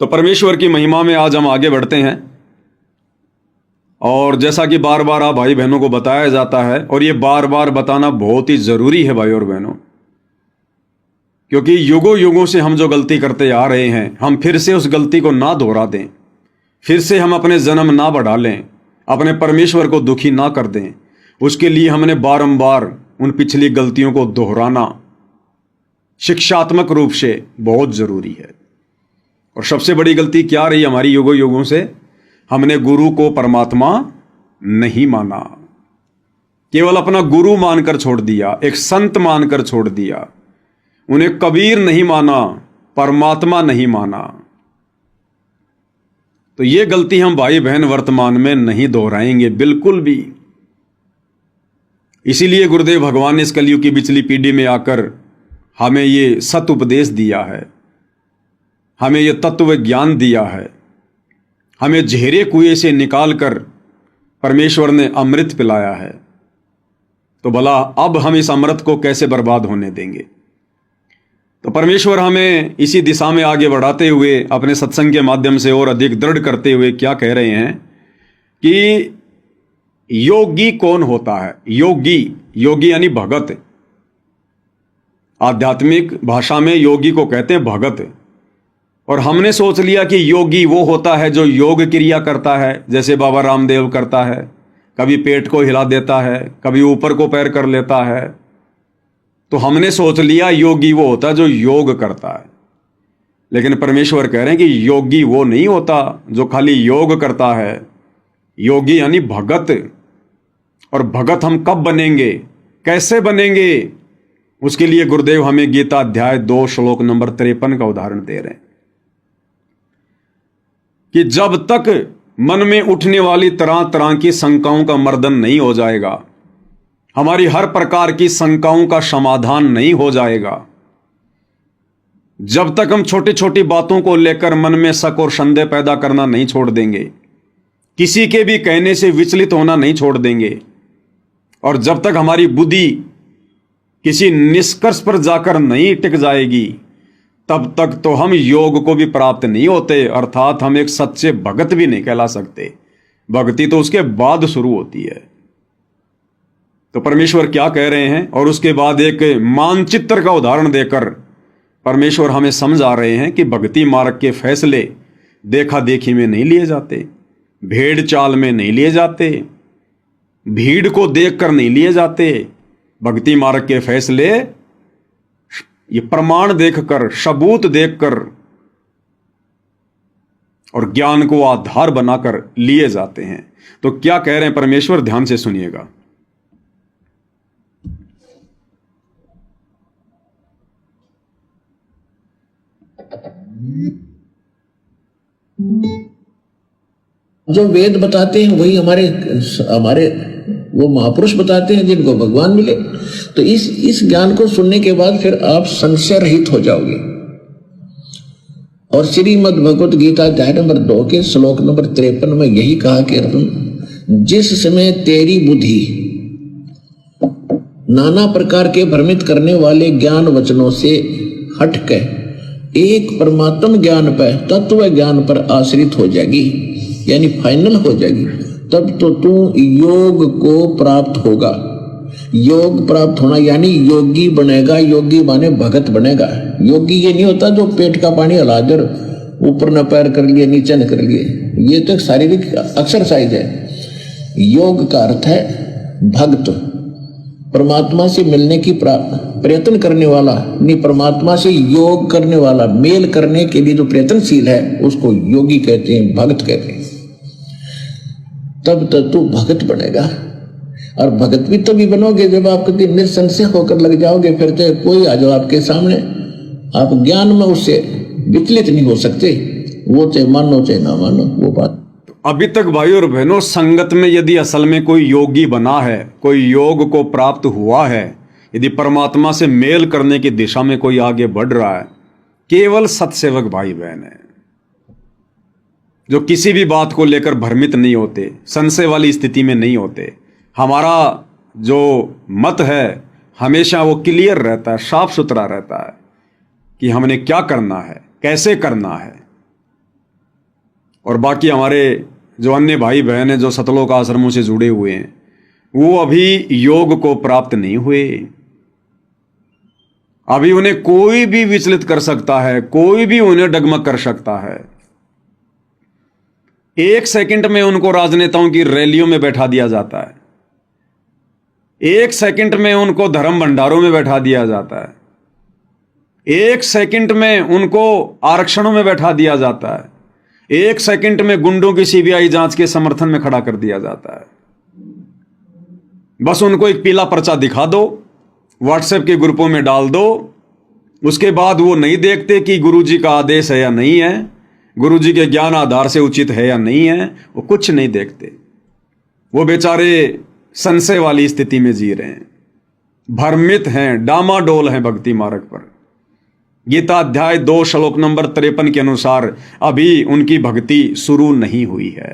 तो परमेश्वर की महिमा में आज हम आगे बढ़ते हैं। और जैसा कि बार बार आप भाई बहनों को बताया जाता है, और ये बार बार बताना बहुत ही ज़रूरी है भाई और बहनों, क्योंकि युगों युगों से हम जो गलती करते आ रहे हैं, हम फिर से उस गलती को ना दोहरा दें, फिर से हम अपने जन्म ना बढ़ा लें, अपने परमेश्वर को दुखी ना कर दें। उसके लिए हमने बारंबार उन पिछली गलतियों को दोहराना शिक्षात्मक रूप से बहुत ज़रूरी है। और सबसे बड़ी गलती क्या रही हमारी युगों युगों से? हमने गुरु को परमात्मा नहीं माना, केवल अपना गुरु मानकर छोड़ दिया, एक संत मानकर छोड़ दिया, उन्हें कबीर नहीं माना, परमात्मा नहीं माना। तो ये गलती हम भाई बहन वर्तमान में नहीं दोहराएंगे बिल्कुल भी। इसीलिए गुरुदेव भगवान ने इस कलयुग की पिछली पीढ़ी में आकर हमें ये सत उपदेश दिया है, हमें ये तत्व ज्ञान दिया है, हमें जहरे कुएं से निकालकर परमेश्वर ने अमृत पिलाया है। तो भला अब हम इस अमृत को कैसे बर्बाद होने देंगे? तो परमेश्वर हमें इसी दिशा में आगे बढ़ाते हुए अपने सत्संग के माध्यम से और अधिक दृढ़ करते हुए क्या कह रहे हैं कि योगी कौन होता है? योगी, योगी यानी भगत। आध्यात्मिक भाषा में योगी को कहते हैं भगत। और हमने सोच लिया कि योगी वो होता है जो योग क्रिया करता है, जैसे बाबा रामदेव करता है, कभी पेट को हिला देता है, कभी ऊपर को पैर कर लेता है। तो हमने सोच लिया योगी वो होता है जो योग करता है। लेकिन परमेश्वर कह रहे हैं कि योगी वो नहीं होता जो खाली योग करता है। योगी यानी भगत। और भगत हम कब बनेंगे, कैसे बनेंगे? उसके लिए गुरुदेव हमें गीता अध्याय 2 श्लोक नंबर 53 का उदाहरण दे रहे हैं कि जब तक मन में उठने वाली तरह तरह की शंकाओं का मर्दन नहीं हो जाएगा, हमारी हर प्रकार की शंकाओं का समाधान नहीं हो जाएगा, जब तक हम छोटी छोटी बातों को लेकर मन में शक और संदेह पैदा करना नहीं छोड़ देंगे, किसी के भी कहने से विचलित होना नहीं छोड़ देंगे, और जब तक हमारी बुद्धि किसी निष्कर्ष पर जाकर नहीं टिक जाएगी, तब तक तो हम योग को भी प्राप्त नहीं होते, अर्थात हम एक सच्चे भगत भी नहीं कहला सकते। भक्ति तो उसके बाद शुरू होती है। तो परमेश्वर क्या कह रहे हैं, और उसके बाद एक मानचित्र का उदाहरण देकर परमेश्वर हमें समझा रहे हैं कि भक्ति मार्ग के फैसले देखा देखी में नहीं लिए जाते, भेड़ चाल में नहीं लिए जाते, भीड़ को देखकर नहीं लिए जाते। भक्ति मार्ग के फैसले ये प्रमाण देखकर, सबूत देखकर और ज्ञान को आधार बनाकर लिए जाते हैं। तो क्या कह रहे हैं परमेश्वर, ध्यान से सुनिएगा। जो वेद बताते हैं वही हमारे हमारे वो महापुरुष बताते हैं जिनको भगवान मिले। तो इस ज्ञान को सुनने के बाद फिर आप संशय रहित हो जाओगे। और श्रीमद् भगवत गीता अध्याय नंबर 2 के श्लोक नंबर 53 में यही कहा कि अर्जुन, जिस समय तेरी बुद्धि नाना प्रकार के भ्रमित करने वाले ज्ञान वचनों से हटके एक परमात्म ज्ञान पर, तत्व ज्ञान पर आश्रित हो जाएगी, यानी फाइनल हो जाएगी, तब तो तू योग को प्राप्त होगा। योग प्राप्त होना यानी योगी बनेगा। योगी माने भगत बनेगा। योगी ये नहीं होता जो पेट का पानी हिला दे, ऊपर न पैर कर लिए नीचे न कर लिए, ये तो एक शारीरिक एक्सरसाइज है। योग का अर्थ है भक्त, परमात्मा से मिलने की प्रयत्न करने वाला, नहीं परमात्मा से योग करने वाला, मेल करने के लिए जो प्रयत्नशील है उसको योगी कहते हैं, भक्त कहते हैं। तब तक तू भगत बनेगा। और भगत भी तभी बनोगे जब आप कभी निसंशय होकर लग जाओगे। फिर तो कोई आ जाओ आपके सामने, आप ज्ञान में उससे विचलित नहीं हो सकते, वो चाहे मानो चाहे ना मानो वो बात। अभी तक भाई और बहनों, संगत में यदि असल में कोई योगी बना है, कोई योग को प्राप्त हुआ है, यदि परमात्मा से मेल करने की दिशा में कोई आगे बढ़ रहा है, केवल सत्सेवक भाई बहन है जो किसी भी बात को लेकर भ्रमित नहीं होते, संशय वाली स्थिति में नहीं होते। हमारा जो मत है हमेशा वो क्लियर रहता है, साफ सुथरा रहता है कि हमने क्या करना है, कैसे करना है। और बाकी हमारे जो अन्य भाई बहन हैं जो सतलोक आश्रमों से जुड़े हुए हैं, वो अभी योग को प्राप्त नहीं हुए। अभी उन्हें कोई भी विचलित कर सकता है, कोई भी उन्हें डगमग कर सकता है। 1 सेकंड में उनको राजनेताओं की रैलियों में बैठा दिया जाता है, 1 सेकंड में उनको धर्म भंडारों में बैठा दिया जाता है, 1 सेकंड में उनको आरक्षणों में बैठा दिया जाता है, 1 सेकंड में गुंडों की सीबीआई जांच के समर्थन में खड़ा कर दिया जाता है। बस उनको एक पीला पर्चा दिखा दो, व्हाट्सएप के ग्रुपों में डाल दो, उसके बाद वो नहीं देखते कि गुरुजी का आदेश है या नहीं है, गुरुजी के ज्ञान आधार से उचित है या नहीं है, वो कुछ नहीं देखते। वो बेचारे संशय वाली स्थिति में जी रहे हैं, भ्रमित हैं, डामाडोल हैं भक्ति मार्ग पर। गीता अध्याय 2 श्लोक नंबर 53 के अनुसार अभी उनकी भक्ति शुरू नहीं हुई है।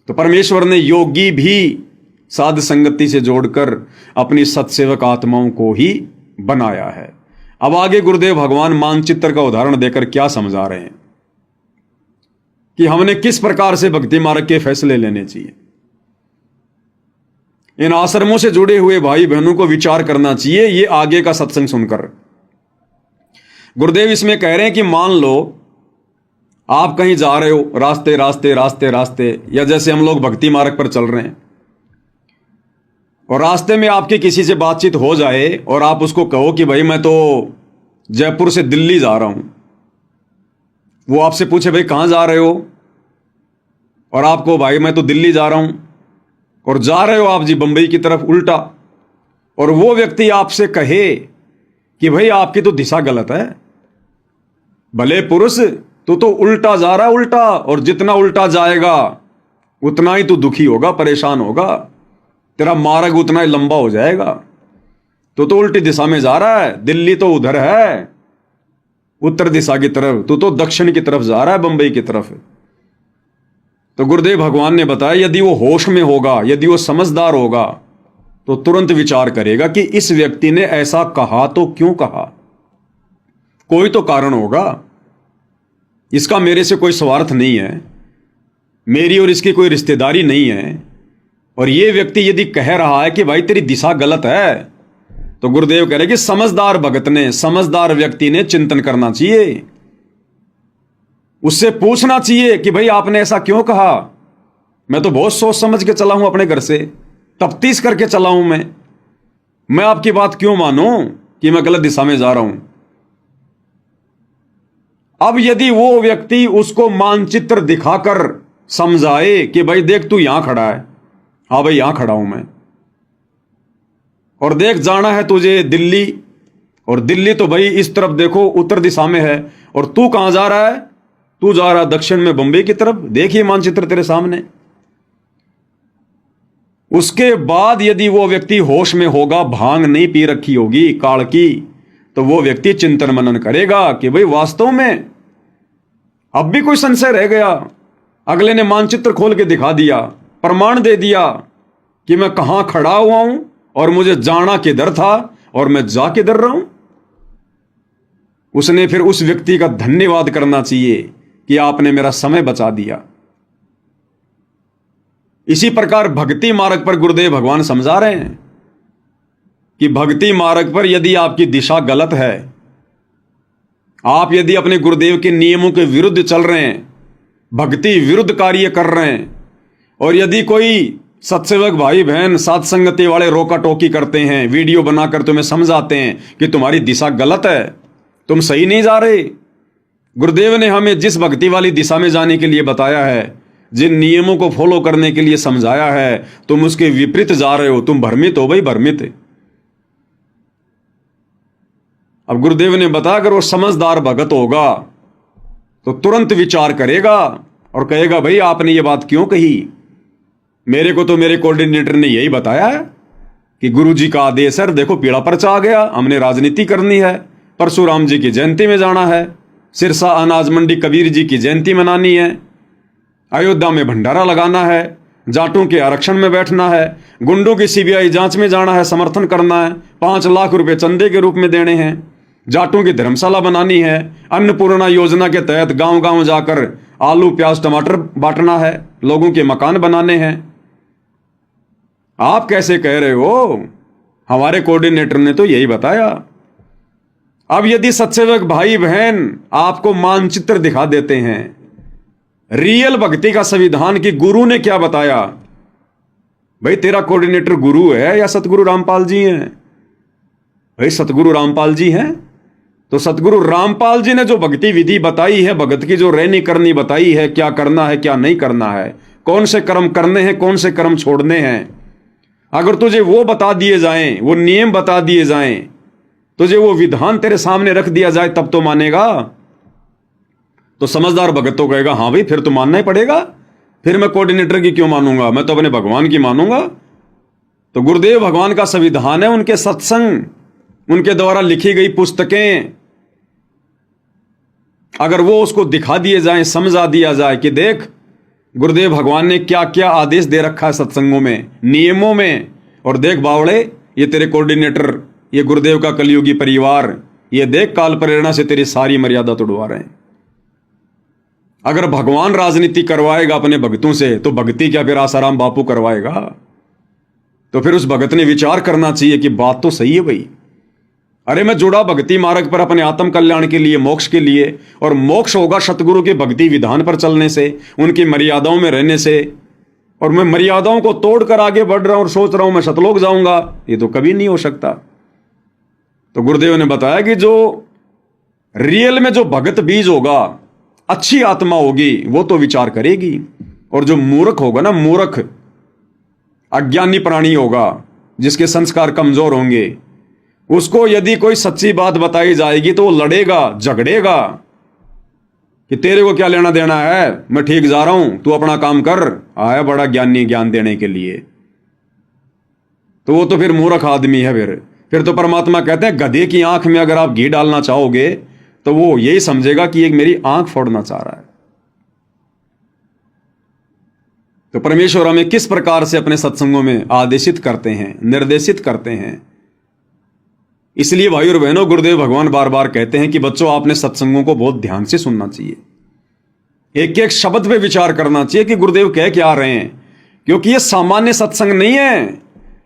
तो परमेश्वर ने योगी भी साध संगति से जोड़कर अपनी सत्सेवक आत्माओं को ही बनाया है। अब आगे गुरुदेव भगवान मानचित्र का उदाहरण देकर क्या समझा रहे हैं कि हमने किस प्रकार से भक्ति मार्ग के फैसले लेने चाहिए। इन आश्रमों से जुड़े हुए भाई बहनों को विचार करना चाहिए ये आगे का सत्संग सुनकर। गुरुदेव इसमें कह रहे हैं कि मान लो आप कहीं जा रहे हो, रास्ते रास्ते रास्ते रास्ते, या जैसे हम लोग भक्ति मार्ग पर चल रहे हैं और रास्ते में आपकी किसी से बातचीत हो जाए और आप उसको कहो कि भाई मैं तो जयपुर से दिल्ली जा रहा हूं। वो आपसे पूछे भाई कहां जा रहे हो, और आपको भाई मैं तो दिल्ली जा रहा हूं, और जा रहे हो आप जी बंबई की तरफ उल्टा, और वो व्यक्ति आपसे कहे कि भाई आपकी तो दिशा गलत है, भले पुरुष तू तो उल्टा जा रहा है उल्टा, और जितना उल्टा जाएगा उतना ही तू दुखी होगा, परेशान होगा, तेरा मार्ग उतना ही लंबा हो जाएगा। तो उल्टी दिशा में जा रहा है, दिल्ली तो उधर है उत्तर दिशा की तरफ, तो दक्षिण की तरफ जा रहा है, बंबई की तरफ। तो गुरुदेव भगवान ने बताया यदि वो होश में होगा, यदि वो समझदार होगा, तो तुरंत विचार करेगा कि इस व्यक्ति ने ऐसा कहा तो क्यों कहा, कोई तो कारण होगा, इसका मेरे से कोई स्वार्थ नहीं है, मेरी और इसकी कोई रिश्तेदारी नहीं है। और ये व्यक्ति यदि कह रहा है कि भाई तेरी दिशा गलत है, तो गुरुदेव कह रहे कि समझदार भगत ने, समझदार व्यक्ति ने चिंतन करना चाहिए, उससे पूछना चाहिए कि भाई आपने ऐसा क्यों कहा। मैं तो बहुत सोच समझ के चला हूं, अपने घर से तफ्तीश करके चला हूं, मैं आपकी बात क्यों मानूं कि मैं गलत दिशा में जा रहा हूं। अब यदि वो व्यक्ति उसको मानचित्र दिखाकर समझाए कि भाई देख तू यहां खड़ा है, हाँ भाई यहां खड़ा हूं मैं, और देख जाना है तुझे दिल्ली, और दिल्ली तो भाई इस तरफ देखो उत्तर दिशा में है, और तू कहां जा रहा है, तू जा रहा है दक्षिण में बंबई की तरफ, देखिए मानचित्र तेरे सामने। उसके बाद यदि वो व्यक्ति होश में होगा, भांग नहीं पी रखी होगी काल की, तो वो व्यक्ति चिंतन मनन करेगा कि भाई वास्तव में अब भी कोई संशय रह गया, अगले ने मानचित्र खोल के दिखा दिया, प्रमाण दे दिया कि मैं कहां खड़ा हुआ हूं और मुझे जाना किधर था और मैं जा किधर रहा हूं। उसने फिर उस व्यक्ति का धन्यवाद करना चाहिए कि आपने मेरा समय बचा दिया। इसी प्रकार भक्ति मार्ग पर गुरुदेव भगवान समझा रहे हैं कि भक्ति मार्ग पर यदि आपकी दिशा गलत है, आप यदि अपने गुरुदेव के नियमों के विरुद्ध चल रहे हैं, भक्ति विरुद्ध कार्य कर रहे हैं, और यदि कोई सत्सेवक भाई बहन साथ संगति वाले रोका टोकी करते हैं, वीडियो बनाकर तुम्हें समझाते हैं कि तुम्हारी दिशा गलत है, तुम सही नहीं जा रहे, गुरुदेव ने हमें जिस भक्ति वाली दिशा में जाने के लिए बताया है, जिन नियमों को फॉलो करने के लिए समझाया है, तुम उसके विपरीत जा रहे हो, तुम भ्रमित हो भाई, भ्रमित। अब गुरुदेव ने बताया अगर वो समझदार भगत होगा तो तुरंत विचार करेगा और कहेगा भाई आपने ये बात क्यों कही, मेरे को तो मेरे कोऑर्डिनेटर ने यही बताया कि गुरुजी का आदेश है, देखो पीड़ा पर्चा आ गया, हमने राजनीति करनी है, परशुराम जी की जयंती में जाना है, सिरसा अनाज मंडी कबीर जी की जयंती मनानी है, अयोध्या में भंडारा लगाना है, जाटों के आरक्षण में बैठना है, गुंडों की सीबीआई जांच में जाना है, समर्थन करना है, 5 लाख रुपए चंदे के रूप में देने हैं, जाटों की धर्मशाला बनानी है, अन्नपूर्णा योजना के तहत गांव गांव जाकर आलू प्याज टमाटर बांटना है, लोगों के मकान बनाने हैं। आप कैसे कह रहे हो? हमारे कोऑर्डिनेटर ने तो यही बताया। अब यदि सत्सेवक भाई बहन आपको मानचित्र दिखा देते हैं रियल भक्ति का संविधान की गुरु ने क्या बताया, भाई तेरा कोऑर्डिनेटर गुरु है या सतगुरु रामपाल जी हैं? भाई सतगुरु रामपाल जी हैं, तो सतगुरु रामपाल जी ने जो भक्ति विधि बताई है, भगत की जो रहनी करनी बताई है, क्या करना है क्या नहीं करना है, कौन से कर्म करने हैं कौन से कर्म छोड़ने हैं, अगर तुझे वो बता दिए जाएं, वो नियम बता दिए जाएं, तुझे वो विधान तेरे सामने रख दिया जाए, तब तो मानेगा। तो समझदार भगत तो कहेगा हां भाई फिर तो मानना ही पड़ेगा, फिर मैं कोऑर्डिनेटर की क्यों मानूंगा, मैं तो अपने भगवान की मानूंगा। तो गुरुदेव भगवान का संविधान है, उनके सत्संग, उनके द्वारा लिखी गई पुस्तकें, अगर वो उसको दिखा दिए जाएं, समझा दिया जाए कि देख गुरुदेव भगवान ने क्या क्या आदेश दे रखा है सत्संगों में, नियमों में, और देख बावड़े ये तेरे कोऑर्डिनेटर, ये गुरुदेव का कलयुगी परिवार, ये देख काल प्रेरणा से तेरी सारी मर्यादा तोड़वा रहे हैं। अगर भगवान राजनीति करवाएगा अपने भक्तों से, तो भक्ति क्या फिर आसाराम बापू करवाएगा? तो फिर उस भगत ने विचार करना चाहिए कि बात तो सही है भाई, अरे मैं जुड़ा भक्ति मार्ग पर अपने आत्म कल्याण के लिए, मोक्ष के लिए, और मोक्ष होगा सतगुरु के भक्ति विधान पर चलने से, उनकी मर्यादाओं में रहने से, और मैं मर्यादाओं को तोड़कर आगे बढ़ रहा हूं और सोच रहा हूं मैं सतलोक जाऊंगा, ये तो कभी नहीं हो सकता। तो गुरुदेव ने बताया कि जो रियल में जो भगत बीज होगा, अच्छी आत्मा होगी, वो तो विचार करेगी, और जो मूर्ख होगा ना, मूर्ख अज्ञानी प्राणी होगा, जिसके संस्कार कमजोर होंगे, उसको यदि कोई सच्ची बात बताई जाएगी तो वो लड़ेगा, झगड़ेगा कि तेरे को क्या लेना देना है, मैं ठीक जा रहा हूं, तू अपना काम कर, आया बड़ा ज्ञानी ज्ञान देने के लिए। तो वो तो फिर मूर्ख आदमी है। फिर तो परमात्मा कहते हैं गधे की आंख में अगर आप घी डालना चाहोगे तो वो यही समझेगा कि एक मेरी आंख फोड़ना चाह रहा है। तो परमेश्वर हमें किस प्रकार से अपने सत्संगों में आदेशित करते हैं, निर्देशित करते हैं। इसलिए भाई और बहनों, गुरुदेव भगवान बार बार कहते हैं कि बच्चों आपने सत्संगों को बहुत ध्यान से सुनना चाहिए, एक एक शब्द पे विचार करना चाहिए कि गुरुदेव कह क्या रहे हैं, क्योंकि ये सामान्य सत्संग नहीं है,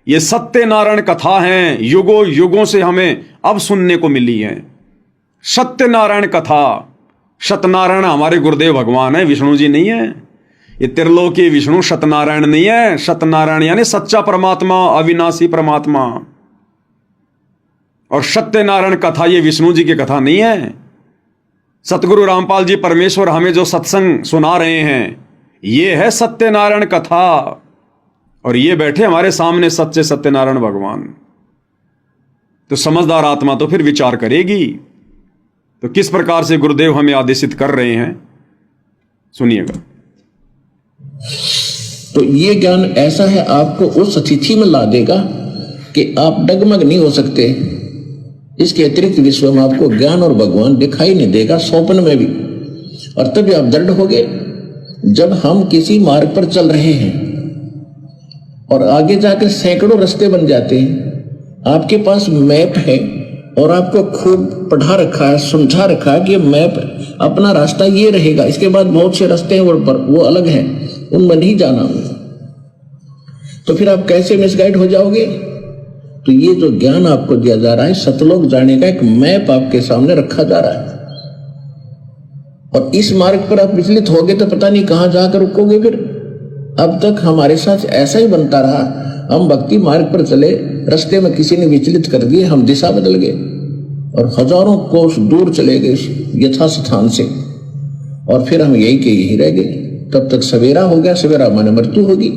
ये सत्यनारायण कथा है, युगों युगों से हमें अब सुनने को मिली है। सत्यनारायण कथा, सत्यनारायण हमारे गुरुदेव भगवान है, विष्णु जी नहीं है। ये त्रिलोकी विष्णु सत्यनारायण नहीं है। सत्यनारायण यानी सच्चा परमात्मा, अविनाशी परमात्मा। और सत्यनारायण कथा ये विष्णु जी की कथा नहीं है। सतगुरु रामपाल जी परमेश्वर हमें जो सत्संग सुना रहे हैं, ये है सत्यनारायण कथा, और ये बैठे हमारे सामने सच्चे सत्यनारायण भगवान। तो समझदार आत्मा तो फिर विचार करेगी। तो किस प्रकार से गुरुदेव हमें आदेशित कर रहे हैं, सुनिएगा। तो ये ज्ञान ऐसा है, आपको उस स्थिति में ला देगा कि आप डगमग नहीं हो सकते। इसके अतिरिक्त विश्व में आपको ज्ञान और भगवान दिखाई नहीं देगा, स्वप्न में भी। और तभी आप दृढ़ होगे। जब हम किसी मार्ग पर चल रहे हैं और आगे जाकर सैकड़ों रास्ते बन जाते हैं, आपके पास मैप है और आपको खूब पढ़ा रखा है, समझा रखा है कि मैप अपना रास्ता ये रहेगा, इसके बाद बहुत से रास्ते हैं वो अलग हैं, उनमें नहीं जाना। तो फिर आप कैसे मिसगाइड हो जाओगे? तो ये जो ज्ञान आपको दिया जा रहा है, सतलोक जाने का एक मैप आपके सामने रखा जा रहा है, और इस मार्ग पर आप विचलित होगे तो पता नहीं कहां जाकर रुकोगे। फिर अब तक हमारे साथ ऐसा ही बनता रहा, हम भक्ति मार्ग पर चले, रास्ते में किसी ने विचलित कर दिए, हम दिशा बदल गए और हजारों कोस दूर चले गए यथास्थान से, और फिर हम यही के यही रह गए। तब तक सवेरा हो गया, सवेरा माने मृत्यु होगी।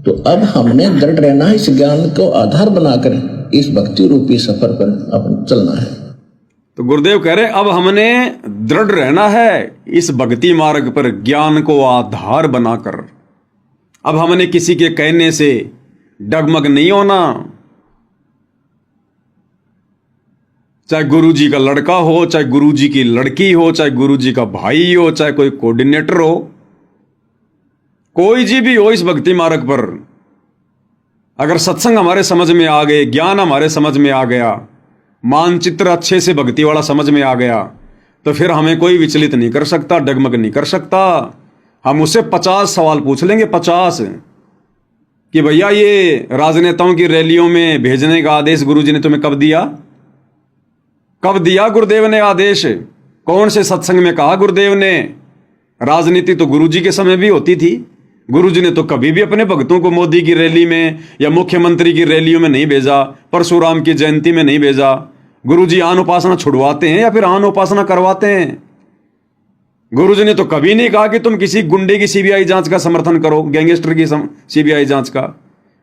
तो अब हमने दृढ़ रहना है, इस ज्ञान को आधार बनाकर इस भक्ति रूपी सफर पर अपन चलना है। तो गुरुदेव कह रहे अब हमने दृढ़ रहना है इस भक्ति मार्ग पर, ज्ञान को आधार बनाकर। अब हमने किसी के कहने से डगमग नहीं होना। चाहे गुरु जी का लड़का हो, चाहे गुरु जी की लड़की हो, चाहे गुरु जी का भाई हो, चाहे कोई कोऑर्डिनेटर हो, कोई जी भी हो इस भक्ति मार्ग पर, अगर सत्संग हमारे समझ में आ गए, ज्ञान हमारे समझ में आ गया, मानचित्र अच्छे से भक्ति वाला समझ में आ गया, तो फिर हमें कोई विचलित नहीं कर सकता, डगमग नहीं कर सकता। हम उससे 50 सवाल पूछ लेंगे, 50, कि भैया ये राजनेताओं की रैलियों में भेजने का आदेश गुरुजी ने तुम्हें कब दिया? कब दिया गुरुदेव ने आदेश? कौन से सत्संग में कहा गुरुदेव ने? राजनीति तो गुरुजी के समय भी होती थी। गुरुजी ने तो कभी भी अपने भक्तों को मोदी की रैली में या मुख्यमंत्री की रैलियों में नहीं भेजा, परशुराम की जयंती में नहीं भेजा। गुरुजी आन उपासना छुड़वाते हैं या फिर आन उपासना करवाते हैं? गुरुजी ने तो कभी नहीं कहा कि तुम किसी गुंडे की सीबीआई जांच का समर्थन करो, गैंगस्टर की सीबीआई जांच का।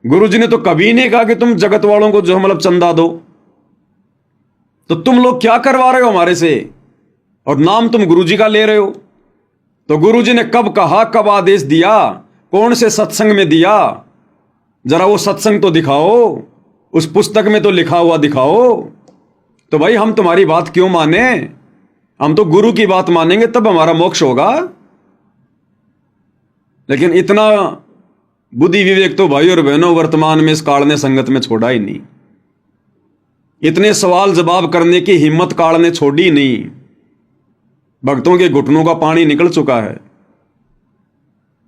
गुरुजी ने तो कभी नहीं कहा कि तुम जगत वालों को जो मतलब चंदा दो। तो तुम लोग क्या करवा रहे हो हमारे से, और नाम तुम गुरुजी का ले रहे हो? तो गुरुजी ने कब कहा, कब आदेश दिया, कौन से सत्संग में दिया? जरा वो सत्संग तो दिखाओ, उस पुस्तक में तो लिखा हुआ दिखाओ। तो भाई हम तुम्हारी बात क्यों माने? हम तो गुरु की बात मानेंगे तब हमारा मोक्ष होगा। लेकिन इतना बुद्धि विवेक तो भाई और बहनों वर्तमान में इस काल ने संगत में छोड़ा ही नहीं। इतने सवाल जवाब करने की हिम्मत काल ने छोड़ी नहीं। भक्तों के घुटनों का पानी निकल चुका है।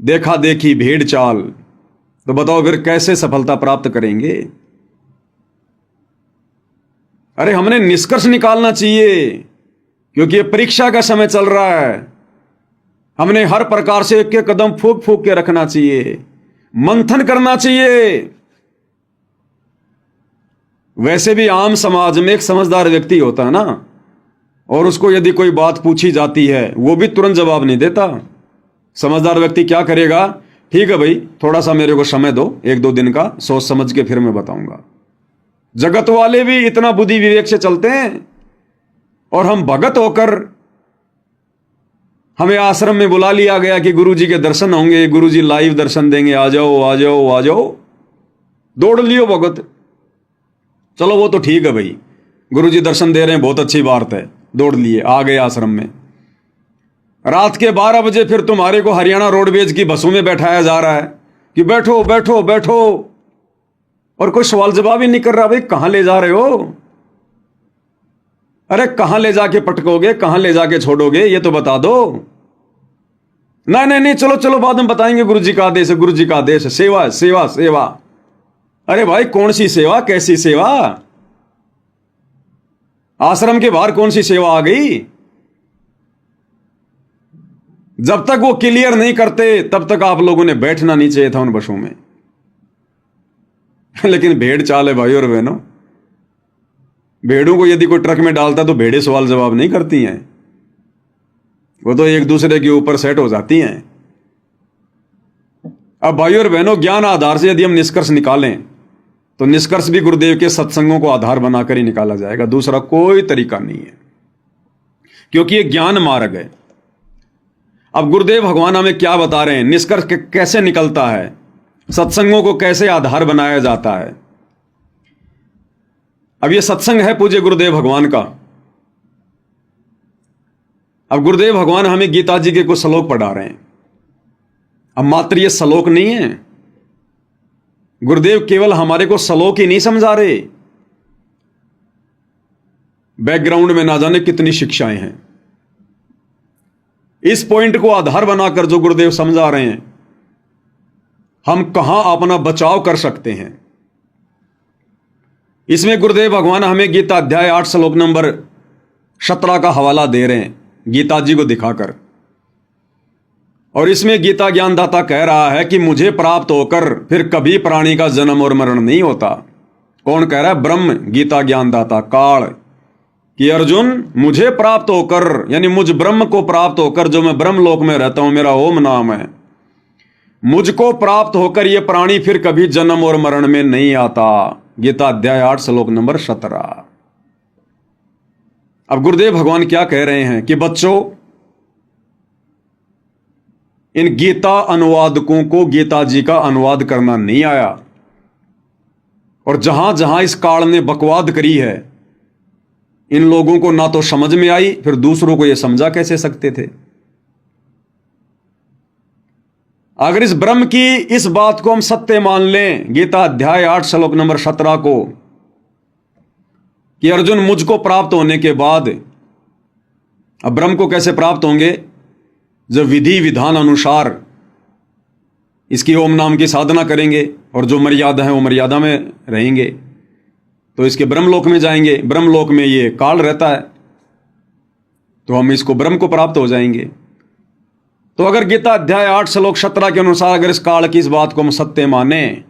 देखा देखी भेड़ चाल, तो बताओ फिर कैसे सफलता प्राप्त करेंगे? अरे हमने निष्कर्ष निकालना चाहिए, क्योंकि ये परीक्षा का समय चल रहा है। हमने हर प्रकार से एक एक कदम फूक फूक के रखना चाहिए, मंथन करना चाहिए। वैसे भी आम समाज में एक समझदार व्यक्ति होता है ना, और उसको यदि कोई बात पूछी जाती है वो भी तुरंत जवाब नहीं देता। समझदार व्यक्ति क्या करेगा? ठीक है भाई, थोड़ा सा मेरे को समय दो, 1-2 दिन का, सोच समझ के फिर मैं बताऊंगा। जगत वाले भी इतना बुद्धि विवेक से चलते हैं, और हम भगत होकर हमें आश्रम में बुला लिया गया कि गुरुजी के दर्शन होंगे, गुरुजी लाइव दर्शन देंगे, आ जाओ आ जाओ आ जाओ। दौड़ लियो भगत। चलो वो तो ठीक है भाई, गुरुजी दर्शन दे रहे हैं, बहुत अच्छी बात है, दौड़ लिए, आ गए आश्रम में। रात के 12 बजे फिर तुम्हारे को हरियाणा रोडवेज की बसों में बैठाया जा रहा है कि बैठो बैठो बैठो, और कोई सवाल जवाब ही नहीं कर रहा। भाई कहां ले जा रहे हो? अरे कहां ले जाके पटकोगे, कहां ले जाके छोड़ोगे, ये तो बता दो। नहीं नहीं नहीं, चलो चलो बाद में बताएंगे, गुरुजी का आदेश है, गुरुजी का आदेश है, सेवा सेवा सेवा। अरे भाई कौन सी सेवा, कैसी सेवा? आश्रम के बाहर कौन सी सेवा आ गई? जब तक वो क्लियर नहीं करते तब तक आप लोगों ने बैठना नहीं चाहिए था उन बसों में। लेकिन भेड़ चाल है भाई और बहनों। भेड़ों को यदि कोई ट्रक में डालता तो भेड़ें सवाल जवाब नहीं करती हैं, वो तो एक दूसरे के ऊपर सेट हो जाती हैं। अब भाई और बहनों, ज्ञान आधार से यदि हम निष्कर्ष निकालें तो निष्कर्ष भी गुरुदेव के सत्संगों को आधार बनाकर ही निकाला जाएगा, दूसरा कोई तरीका नहीं है, क्योंकि ये ज्ञान मार्ग है। अब गुरुदेव भगवान हमें क्या बता रहे हैं, निष्कर्ष कैसे निकलता है, सत्संगों को कैसे आधार बनाया जाता है। अब ये सत्संग है पूज्य गुरुदेव भगवान का। अब गुरुदेव भगवान हमें गीता जी के कुछ श्लोक पढ़ा रहे हैं। अब मात्र ये श्लोक नहीं है, गुरुदेव केवल हमारे को श्लोक ही नहीं समझा रहे, बैकग्राउंड में ना जाने कितनी शिक्षाएं हैं। इस पॉइंट को आधार बनाकर जो गुरुदेव समझा रहे हैं, हम कहां अपना बचाव कर सकते हैं। इसमें गुरुदेव भगवान हमें गीता अध्याय 8 श्लोक नंबर 17 का हवाला दे रहे हैं, गीता जी को दिखाकर। और इसमें गीता ज्ञानदाता कह रहा है कि मुझे प्राप्त होकर फिर कभी प्राणी का जन्म और मरण नहीं होता। कौन कह रहा है? ब्रह्म गीता ज्ञानदाता काल, कि अर्जुन मुझे प्राप्त होकर, यानी मुझ ब्रह्म को प्राप्त होकर, जो मैं ब्रह्मलोक में रहता हूं, मेरा ओम नाम है, मुझको प्राप्त होकर ये प्राणी फिर कभी जन्म और मरण में नहीं आता। गीता अध्याय 8 श्लोक नंबर 17। अब गुरुदेव भगवान क्या कह रहे हैं कि बच्चों, इन गीता अनुवादकों को गीता जी का अनुवाद करना नहीं आया, और जहां जहां इस काल ने बकवाद करी है, इन लोगों को ना तो समझ में आई, फिर दूसरों को यह समझा कैसे सकते थे। अगर इस ब्रह्म की इस बात को हम सत्य मान लें, गीता अध्याय 8 श्लोक नंबर 17 को, कि अर्जुन मुझको प्राप्त होने के बाद अब ब्रह्म को कैसे प्राप्त होंगे? जब विधि विधान अनुसार इसकी ओम नाम की साधना करेंगे और जो मर्यादा है वो मर्यादा में रहेंगे तो इसके ब्रह्मलोक में जाएंगे। ब्रह्मलोक में ये काल रहता है तो हम इसको ब्रह्म को प्राप्त हो जाएंगे। तो अगर गीता अध्याय 8 श्लोक 17 के अनुसार अगर इस काल की इस बात को हम सत्य माने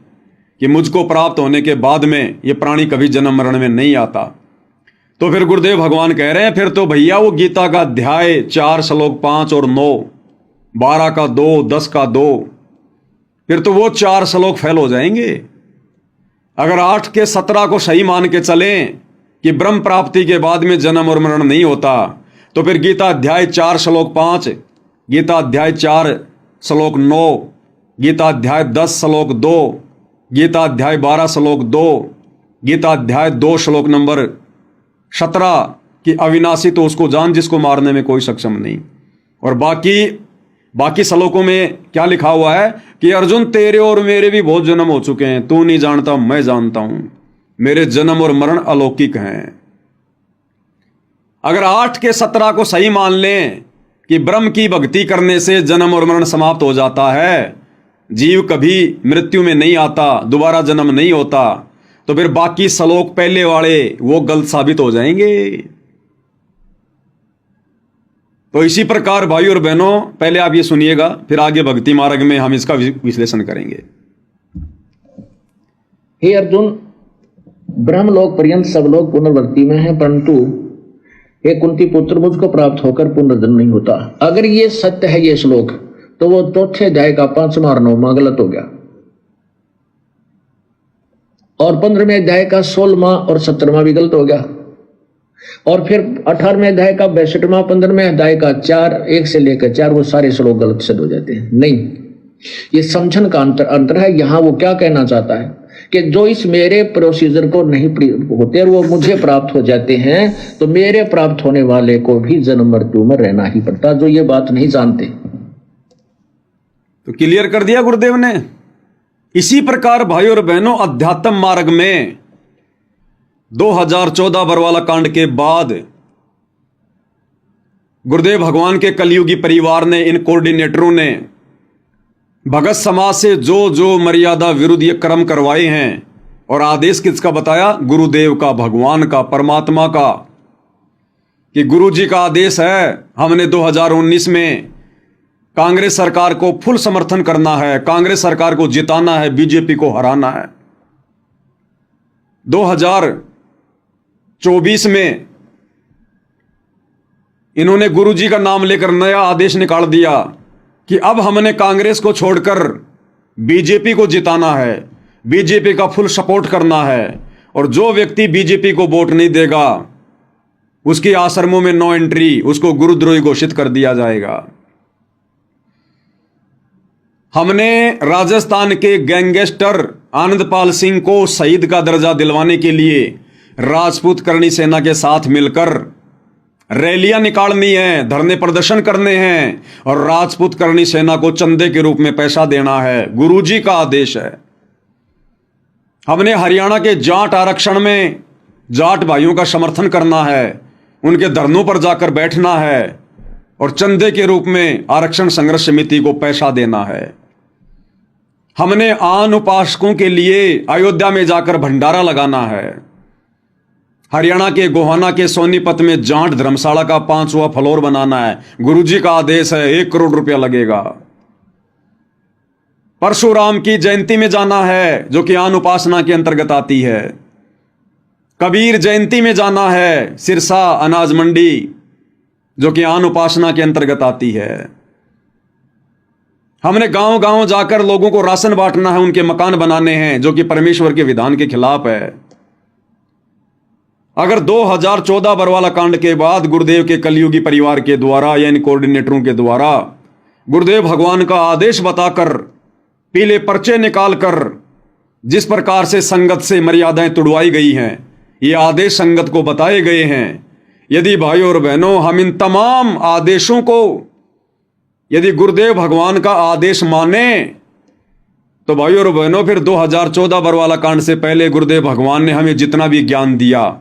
कि मुझको प्राप्त होने के बाद में ये प्राणी कभी जन्म मरण में नहीं आता, तो फिर गुरुदेव भगवान कह रहे हैं फिर तो भैया वो गीता का अध्याय 4 श्लोक 5 और 9, 12 का 2, 10 का 2, फिर तो वो 4 श्लोक फेल हो जाएंगे। अगर 8 के 17 को सही मान के चलें कि ब्रह्म प्राप्ति के बाद में जन्म और मरण नहीं होता, तो फिर गीता अध्याय 4 श्लोक 5, गीता अध्याय 4 श्लोक 9, गीता अध्याय 10 श्लोक 2, गीता अध्याय 12 श्लोक 2, गीता अध्याय 2 श्लोक नंबर 17 कि अविनाशी तो उसको जान जिसको मारने में कोई सक्षम नहीं। और बाकी श्लोकों में क्या लिखा हुआ है कि अर्जुन तेरे और मेरे भी बहुत जन्म हो चुके हैं, तू नहीं जानता मैं जानता हूं, मेरे जन्म और मरण अलौकिक हैं। अगर 8 के 17 को सही मान लें कि ब्रह्म की भक्ति करने से जन्म और मरण समाप्त हो जाता है, जीव कभी मृत्यु में नहीं आता, दोबारा जन्म नहीं होता, तो फिर बाकी श्लोक पहले वाले वो गलत साबित हो जाएंगे। तो इसी प्रकार भाई और बहनों, पहले आप ये सुनिएगा, फिर आगे भक्ति मार्ग में हम इसका विश्लेषण करेंगे। हे अर्जुन, ब्रह्मलोक पर्यंत सब लोग पुनर्वृत्ति में हैं, परंतु हे कुंती पुत्र मुझको प्राप्त होकर पुनर्जन्म नहीं होता। अगर ये सत्य है ये श्लोक, तो वो चौथे अध्याय का 5वां और 9वां गलत हो गया, और 15वें अध्याय का 16वां और 17वां भी गलत हो गया, और फिर 18वें अध्याय का 62वां, 15वें अध्याय का 4, 1 से लेकर 4, वो सारे श्लोक गलत सिद्ध हो जाते हैं। नहीं, ये समझन का अंतर है। यहां वो क्या कहना चाहता है कि जो इस मेरे प्रोसीजर को नहीं होते और वो मुझे प्राप्त हो जाते हैं, तो मेरे प्राप्त होने वाले को भी जन्म मृत्यु में रहना ही पड़ता, जो ये बात नहीं जानते। तो क्लियर कर दिया गुरुदेव ने। इसी प्रकार भाई और बहनों, अध्यात्म मार्ग में 2014 बरवाला कांड के बाद गुरुदेव भगवान के कलयुगी परिवार ने, इन कोऑर्डिनेटरों ने भगत समाज से जो जो मर्यादा विरुद्ध ये कर्म करवाए हैं, और आदेश किसका बताया? गुरुदेव का, भगवान का, परमात्मा का, कि गुरु जी का आदेश है। हमने 2019 में कांग्रेस सरकार को फुल समर्थन करना है, कांग्रेस सरकार को जिताना है, बीजेपी को हराना है। 2024 में इन्होंने गुरु जी का नाम लेकर नया आदेश निकाल दिया कि अब हमने कांग्रेस को छोड़कर बीजेपी को जिताना है, बीजेपी का फुल सपोर्ट करना है, और जो व्यक्ति बीजेपी को वोट नहीं देगा उसकी आश्रमों में नो एंट्री, उसको गुरुद्रोही घोषित कर दिया जाएगा। हमने राजस्थान के गैंगस्टर आनंदपाल सिंह को शहीद का दर्जा दिलवाने के लिए राजपूत करणी सेना के साथ मिलकर रैलियां निकालनी है, धरने प्रदर्शन करने हैं, और राजपूत करणी सेना को चंदे के रूप में पैसा देना है। गुरुजी का आदेश है। हमने हरियाणा के जाट आरक्षण में जाट भाइयों का समर्थन करना है, उनके धरनों पर जाकर बैठना है, और चंदे के रूप में आरक्षण संघर्ष समिति को पैसा देना है। हमने आन उपासकों के लिए अयोध्या में जाकर भंडारा लगाना है। हरियाणा के गोहाना के सोनीपत में जाट धर्मशाला का 5वां फ्लोर बनाना है। गुरुजी का आदेश है, 1 करोड़ रुपया लगेगा। परशुराम की जयंती में जाना है, जो कि आन उपासना के अंतर्गत आती है। कबीर जयंती में जाना है, सिरसा अनाज मंडी, जो कि आन उपासना के अंतर्गत आती है। हमने गांव गांव जाकर लोगों को राशन बांटना है, उनके मकान बनाने हैं, जो कि परमेश्वर के विधान के खिलाफ है। अगर 2014 बरवाला कांड के बाद गुरुदेव के कलयुगी परिवार के द्वारा या इन कोऑर्डिनेटरों के द्वारा गुरुदेव भगवान का आदेश बताकर, पीले पर्चे निकालकर जिस प्रकार से संगत से मर्यादाएं तुड़वाई गई हैं, ये आदेश संगत को बताए गए हैं। यदि भाई और बहनों, हम इन तमाम आदेशों को यदि गुरुदेव भगवान का आदेश माने, तो भाई और बहनों, फिर 2014 बरवाला कांड से पहले गुरुदेव भगवान ने हमें जितना भी ज्ञान दिया,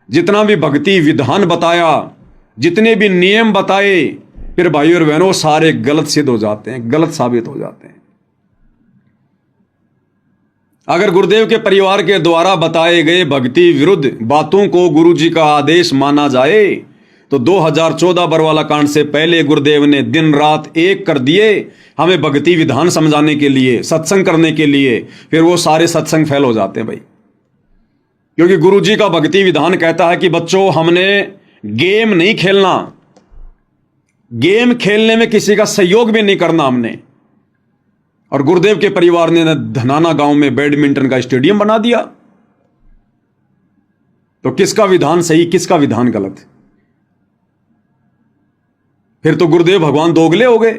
जितना भी भक्ति विधान बताया, जितने भी नियम बताए, फिर भाई और बहनों सारे गलत सिद्ध हो जाते हैं, गलत साबित हो जाते हैं। अगर गुरुदेव के परिवार के द्वारा बताए गए भक्ति विरुद्ध बातों को गुरुजी का आदेश माना जाए तो 2014 बरवाला कांड से पहले गुरुदेव ने दिन रात एक कर दिए हमें भक्ति विधान समझाने के लिए, सत्संग करने के लिए। फिर वो सारे सत्संग फेल हो जाते हैं भाई, क्योंकि गुरुजी का भक्ति विधान कहता है कि बच्चों हमने गेम नहीं खेलना, गेम खेलने में किसी का सहयोग भी नहीं करना हमने। और गुरुदेव के परिवार ने धनाना गांव में बैडमिंटन का स्टेडियम बना दिया। तो किसका विधान सही, किसका विधान गलत? फिर तो गुरुदेव भगवान दोगले हो गए।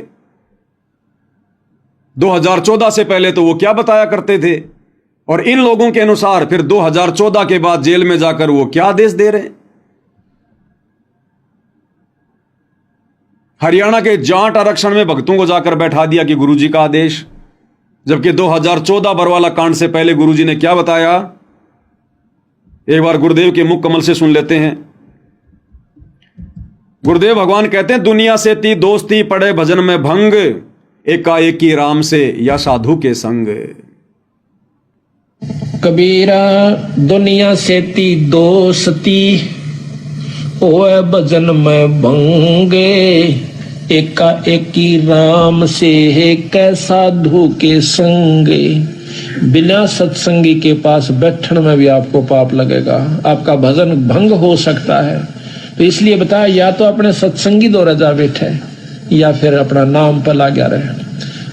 2014 से पहले तो वो क्या बताया करते थे, और इन लोगों के अनुसार फिर 2014 के बाद जेल में जाकर वो क्या आदेश दे रहे हैं। हरियाणा के जाट आरक्षण में भक्तों को जाकर बैठा दिया कि गुरुजी का आदेश, जबकि 2014 बरवाला कांड से पहले गुरुजी ने क्या बताया। एक बार गुरुदेव के मुख कमल से सुन लेते हैं। गुरुदेव भगवान कहते हैं, दुनिया से ती दोस्ती पड़े भजन में भंग, एकाएकी राम से या साधु के संग। कबीरा दुनिया से ती दोस्ती ओए भजन में भंगे, एकाएकी राम से है कै साधु के संगे। बिना सत्संगी के पास बैठने में भी आपको पाप लगेगा, आपका भजन भंग हो सकता है। तो इसलिए बताया, या तो अपने सत्संगी द्वारा जा बैठे या फिर अपना नाम पर ला गया रहे।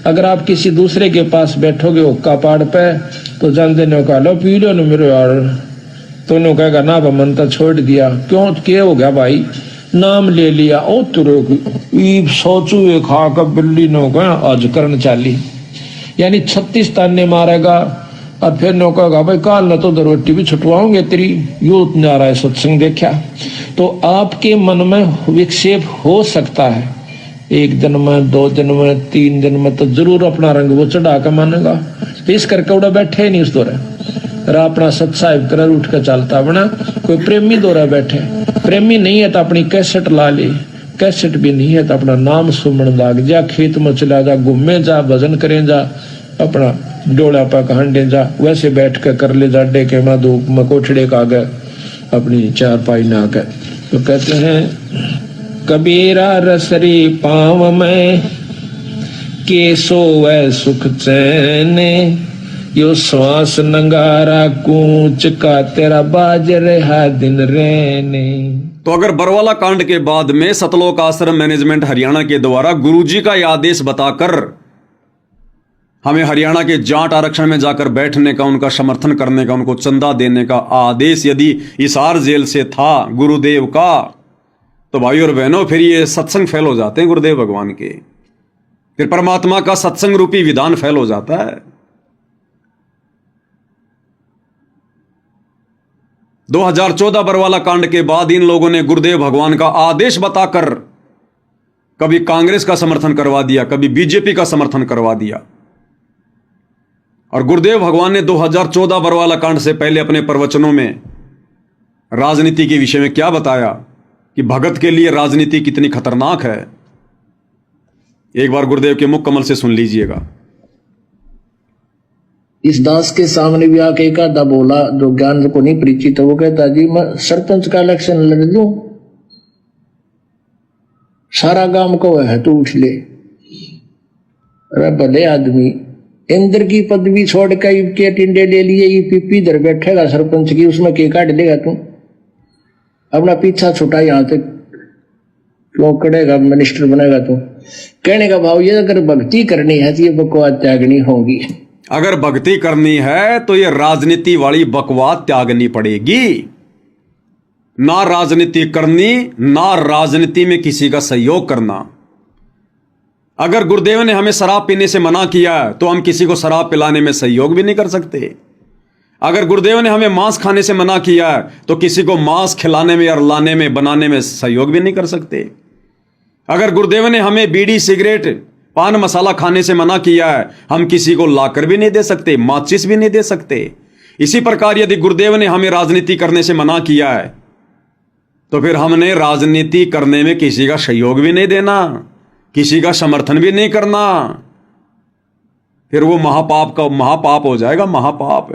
अगर आप किसी दूसरे के पास बैठोगे हुक्का पाड़ पे, तो जान देने का लो पी लो न मेरे यार, तो नो कहेगा ना मन तो छोड़ दिया। क्यों क्या हो गया भाई, नाम ले लिया ओ तुरे सोचू खा कर बिल्ली नो कह आज करन चाली, यानी 36 ताने मारेगा। और फिर नो कहेगा भाई काल न तो रोटी भी छुटवाओगे तेरी, यू ना रहा है सत्संग देखा। तो आपके मन में विक्षेप हो सकता है, 1 दिन में 2 दिन में 3 दिन में तो जरूर अपना रंग वो चढ़ा कर मानेगा। तो इस करके उड़ा बैठे नहीं उस दौरे, अपना सत्साहिब कर उठ कर चलता बना। कोई प्रेमी दौरा बैठे, प्रेमी नहीं है तो अपनी कैसेट ला ले, कैसेट भी नहीं है तो अपना नाम सुमन लाग जा, खेत में चला जा, घूमे जा, भजन करें जा, अपना डोला पा हंडे जा, वैसे बैठ कर ले जा डेके में धूप में कोठड़े का आगे अपनी चारपाई ना कर। तो कहते हैं कबीरा रसरी पाँव में के सोवे सुख चैने, यो श्वास नंगारा कूच का तेरा बाज रहा दिन रहने। तो अगर बरवाला कांड के बाद में सतलोक आश्रम मैनेजमेंट हरियाणा के द्वारा गुरुजी का यह आदेश बताकर हमें हरियाणा के जाट आरक्षण में जाकर बैठने का, उनका समर्थन करने का, उनको चंदा देने का आदेश यदि हिसार जेल से था गुरुदेव का, तो भाई और बहनों फिर ये सत्संग फेल हो जाते हैं गुरुदेव भगवान के, फिर परमात्मा का सत्संग रूपी विधान फेल हो जाता है। 2014 बरवाला कांड के बाद इन लोगों ने गुरुदेव भगवान का आदेश बताकर कभी कांग्रेस का समर्थन करवा दिया, कभी बीजेपी का समर्थन करवा दिया। और गुरुदेव भगवान ने 2014 बरवाला कांड से पहले अपने प्रवचनों में राजनीति के विषय में क्या बताया कि भगत के लिए राजनीति कितनी खतरनाक है। एक बार गुरुदेव के मुख कमल से सुन लीजिएगा। इस दास के सामने भी आके एक आधा बोला जो ज्ञान को नहीं परिचित, तो वो कहता जी मैं सरपंच का इलेक्शन लड़ दूं, सारा गांव को है तू उठ ले। अरे भले आदमी, इंद्र की पदवी छोड़ के टिंडे ले लिए, ये पीपी इधर बैठेगा सरपंच की, उसमें के काट लेगा तू, अपना पीछा छुटा यहां तक क्यों करेगा, मिनिस्टर बनेगा तू। कहने का भाव ये, अगर भक्ति करनी है तो ये बकवास त्यागनी होगी। अगर भक्ति करनी है तो ये राजनीति वाली बकवास त्यागनी पड़ेगी। ना राजनीति करनी, ना राजनीति में किसी का सहयोग करना। अगर गुरुदेव ने हमें शराब पीने से मना किया तो हम किसी को शराब पिलाने में सहयोग भी नहीं कर सकते। अगर गुरुदेव ने हमें मांस खाने से मना किया तो किसी को मांस खिलाने में और लाने में, बनाने में सहयोग भी नहीं कर सकते। अगर गुरुदेव ने हमें बीड़ी, सिगरेट, पान मसाला खाने से मना किया है, हम किसी को लाकर भी नहीं दे सकते, माचिस भी नहीं दे सकते। इसी प्रकार यदि गुरुदेव ने हमें राजनीति करने से मना किया है तो फिर हमने राजनीति करने में किसी का सहयोग भी नहीं देना, किसी का समर्थन भी नहीं करना। फिर वो महापाप हो जाएगा, महापाप।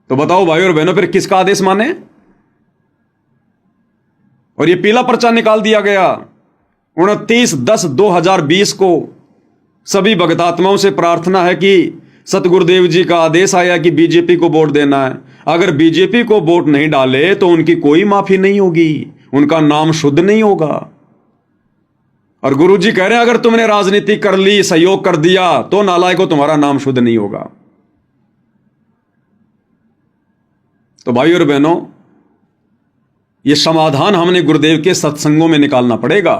तो बताओ भाई और बहनों, फिर किसका आदेश माने? और ये पीला पर्चा निकाल दिया गया 29/10/2020 को। सभी भगतात्माओं से प्रार्थना है कि सतगुरुदेव जी का आदेश आया कि बीजेपी को वोट देना है। अगर बीजेपी को वोट नहीं डाले तो उनकी कोई माफी नहीं होगी, उनका नाम शुद्ध नहीं होगा। और गुरुजी कह रहे हैं अगर तुमने राजनीति कर ली, सहयोग कर दिया, तो नालायक को तुम्हारा नाम शुद्ध नहीं होगा। तो भाई और बहनों, यह समाधान हमने गुरुदेव के सत्संगों में निकालना पड़ेगा।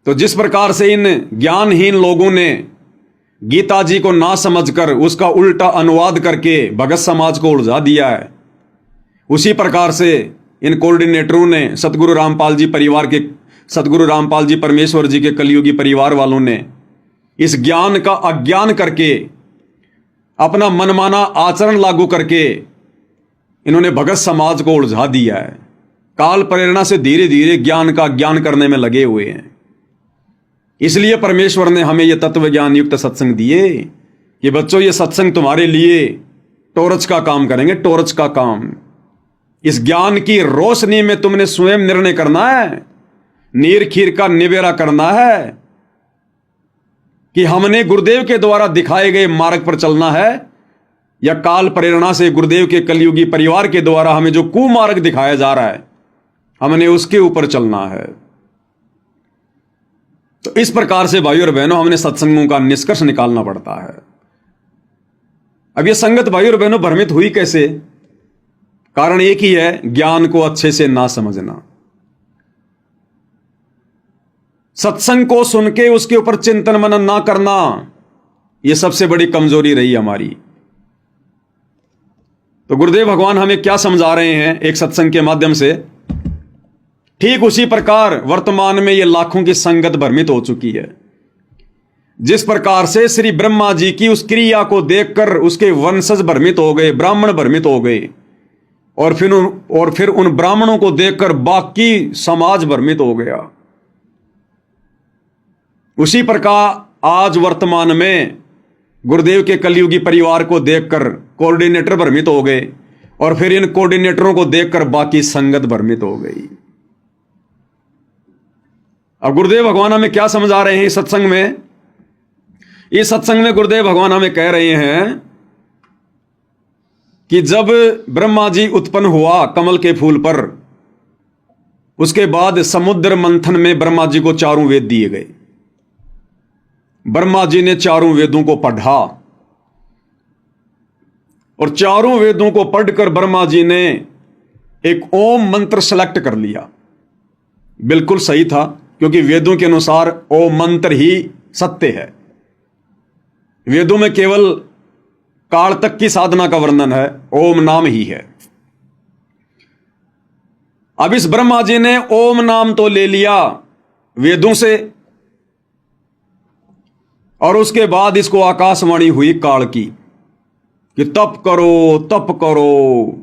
तो जिस प्रकार से इन ज्ञानहीन लोगों ने गीता जी को ना समझकर उसका उल्टा अनुवाद करके भगत समाज को उलझा दिया है, उसी प्रकार से इन कोऑर्डिनेटरों ने सतगुरु रामपाल जी परमेश्वर जी के कलयुगी परिवार वालों ने इस ज्ञान का अज्ञान करके अपना मनमाना आचरण लागू करके इन्होंने भगत समाज को उलझा दिया है। काल प्रेरणा से धीरे धीरे ज्ञान का ज्ञान करने में लगे हुए हैं। इसलिए परमेश्वर ने हमें यह तत्व ज्ञान युक्त सत्संग दिए कि बच्चों, ये सत्संग तुम्हारे लिए टॉर्च का काम करेंगे, टॉर्च का काम। इस ज्ञान की रोशनी में तुमने स्वयं निर्णय करना है, नीर खीर का निबेरा करना है कि हमने गुरुदेव के द्वारा दिखाए गए मार्ग पर चलना है या काल प्रेरणा से गुरुदेव के कलयुगी परिवार के द्वारा हमें जो कुमार्ग दिखाया जा रहा है हमने उसके ऊपर चलना है। तो इस प्रकार से भाइयों और बहनों हमने सत्संगों का निष्कर्ष निकालना पड़ता है। अब यह संगत भाइयों और बहनों भ्रमित हुई कैसे? कारण एक ही है, ज्ञान को अच्छे से ना समझना। सत्संग को सुन के उसके ऊपर चिंतन मनन ना करना, यह सबसे बड़ी कमजोरी रही हमारी। तो गुरुदेव भगवान हमें क्या समझा रहे हैं एक सत्संग के माध्यम से? ठीक उसी प्रकार वर्तमान में यह लाखों की संगत भ्रमित हो चुकी है। जिस प्रकार से श्री ब्रह्मा जी की उस क्रिया को देखकर उसके वंशज भ्रमित हो गए, ब्राह्मण भ्रमित हो गए, और फिर उन ब्राह्मणों को देखकर बाकी समाज भ्रमित हो गया। उसी प्रकार आज वर्तमान में गुरुदेव के कलयुगी परिवार को देखकर कोऑर्डिनेटर भ्रमित हो गए, और फिर इन कोऑर्डिनेटरों को देखकर बाकी संगत भ्रमित हो गई। अब गुरुदेव भगवान हमें क्या समझा रहे हैं इस सत्संग में? इस सत्संग में गुरुदेव भगवान हमें कह रहे हैं कि जब ब्रह्मा जी उत्पन्न हुआ कमल के फूल पर, उसके बाद समुद्र मंथन में ब्रह्मा जी को चारों वेद दिए गए। ब्रह्मा जी ने चारों वेदों को पढ़ा, और चारों वेदों को पढ़कर ब्रह्मा जी ने एक ओम मंत्र सेलेक्ट कर लिया। बिल्कुल सही था, क्योंकि वेदों के अनुसार ओम मंत्र ही सत्य है। वेदों में केवल काल तक की साधना का वर्णन है, ओम नाम ही है। अब इस ब्रह्मा जी ने ओम नाम तो ले लिया वेदों से, और उसके बाद इसको आकाशवाणी हुई काल की कि तप करो, तप करो,